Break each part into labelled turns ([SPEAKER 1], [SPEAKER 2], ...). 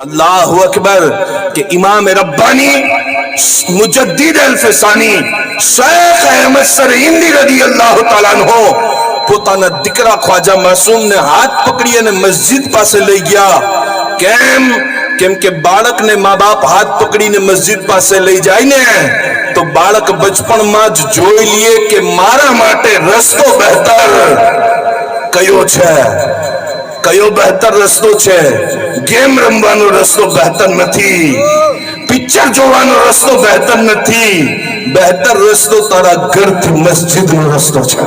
[SPEAKER 1] अल्लाह अकबर के इमाम रब्बानी मुजद्दिद अल-फसानी शेख अहमद सरहिंदी रदी अल्लाह ताला अन्हो પોતાના દીકરા ખ્વાજા માસૂમને હાથ પકડી અને મસ્જિદ પાસે લઈ ગયા કેમ કે બાળકને મા બાપ હાથ પકડીને મસ્જિદ પાસે લઈ જાય ને તો બાળક બચપણમાં જ જોઈ લે કે મારા માટે રસ્તો બહેતર કયો છે, કયો બહેતર રસ્તો છે। ગેમ રમવાનો રસ્તો બહેતર નથી, પિક્ચર જોવાનો રસ્તો બહેતર નથી, બહેતર રસ્તો તારા ઘરથી મસ્જિદનો રસ્તો છે।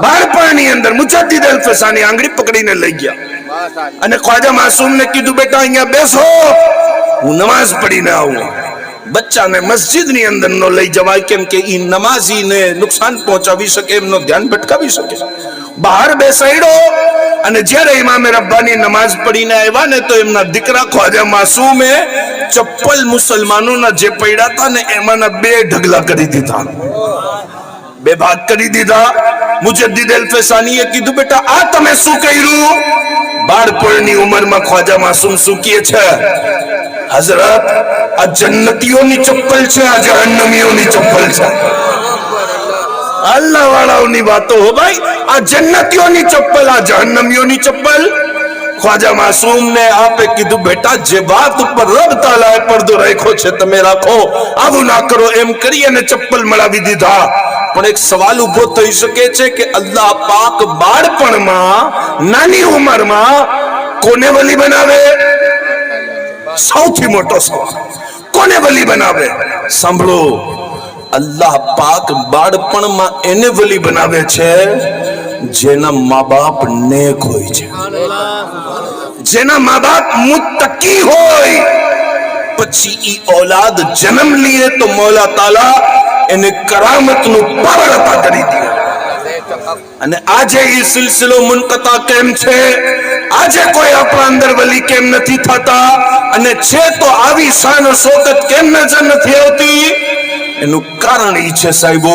[SPEAKER 1] બાળપણની અંદર મુજદ્દિદ અલ-ફસાની આંગળી પકડીને લઈ ગયા અને ખ્વાજા માસૂમને કીધું બેટા અહીંયા બેસો, હું નમાઝ પઢીને આવું। બચ્ચાને મસ્જિદની અંદર નો લઈ જવાય કેમ કે ઈ નમાઝીને નુકસાન પહોંચાડી શકે, એમનો ધ્યાન ભટકાવી શકે। બહાર બેસાડ્યો અને જ્યારે ઇમામે રબ્બાની નમાઝ પઢીને આવ્યા ને તો એમના દીકરા ખ્વાજા માસૂમે ચપ્પલ મુસલમાનોના જે પડ્યા હતા ને એમાંના બે ઢગલા કરી દીધા, બે ભાગ કરી દીધા। મુજદ્દિદ અલ-ફસાનીએ કીધું બેટા આ તમે શું કર્યું? બાળપણની ઉંમરમાં ખ્વાજા માસૂમ શું કહે છે? હઝરત આ જન્નતીઓની ચપ્પલ છે, આ જહન્નમીઓની ચપ્પલ છે। અલ્લાહ વાળાઓની વાતો હો ભાઈ, આ જન્નતીઓની ચપ્પલ, આ જહન્નમીઓની ચપ્પલ। ખ્વાજા માસૂમ ને આપે કીધું બેટા જે વાત ઉપર રબ તાલાએ પડદો રાખ્યો છે તમે રાખો, આવું ના કરો, એમ કરી અને ચપ્પલ મળાવી દીધા। પણ એક સવાલ ઉભો થઈ શકે છે કે અલ્લાહ પાક બાળપણમાં નાની ઉંમરમાં કોને વલી બનાવે? સૌથી મોટો સવાલ, કોને વલી બનાવે? સાંભળો, અલ્લાહ પાક બાળપણમાં એને વલી બનાવે છે જેના મા બાપ નેક હોય છે, જેના મા બાપ મુત્તકી હોય। પછી ઈ औलाद જન્મ લીએ તો મૌલા તાલા એને કરામતનું પાવર અતા કરી દે। અને આજે ઈ સિલસિલો મુનકતા કેમ છે? આજે કોઈ આપણા અંદર વલી કેમ નથી થતા? અને છે તો આવી શાન શોકત કેમ નજર નથી આવતી? એનું કારણ ઈ છે સાહેબો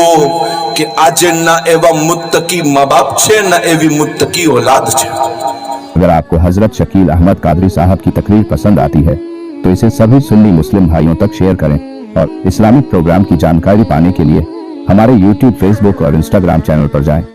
[SPEAKER 1] કે આજે ના એવા મુત્તકી મા બાપ છે, ના એવી મુત્તકી औलाद છે।
[SPEAKER 2] अगर आपको हजरत शकील अहमद कादरी साहब की तकरीर पसंद आती है तो इसे सभी सुन्नी मुस्लिम भाइयों तक शेयर करें और इस्लामिक प्रोग्राम की जानकारी पाने के लिए हमारे YouTube, Facebook और Instagram चैनल पर जाएं।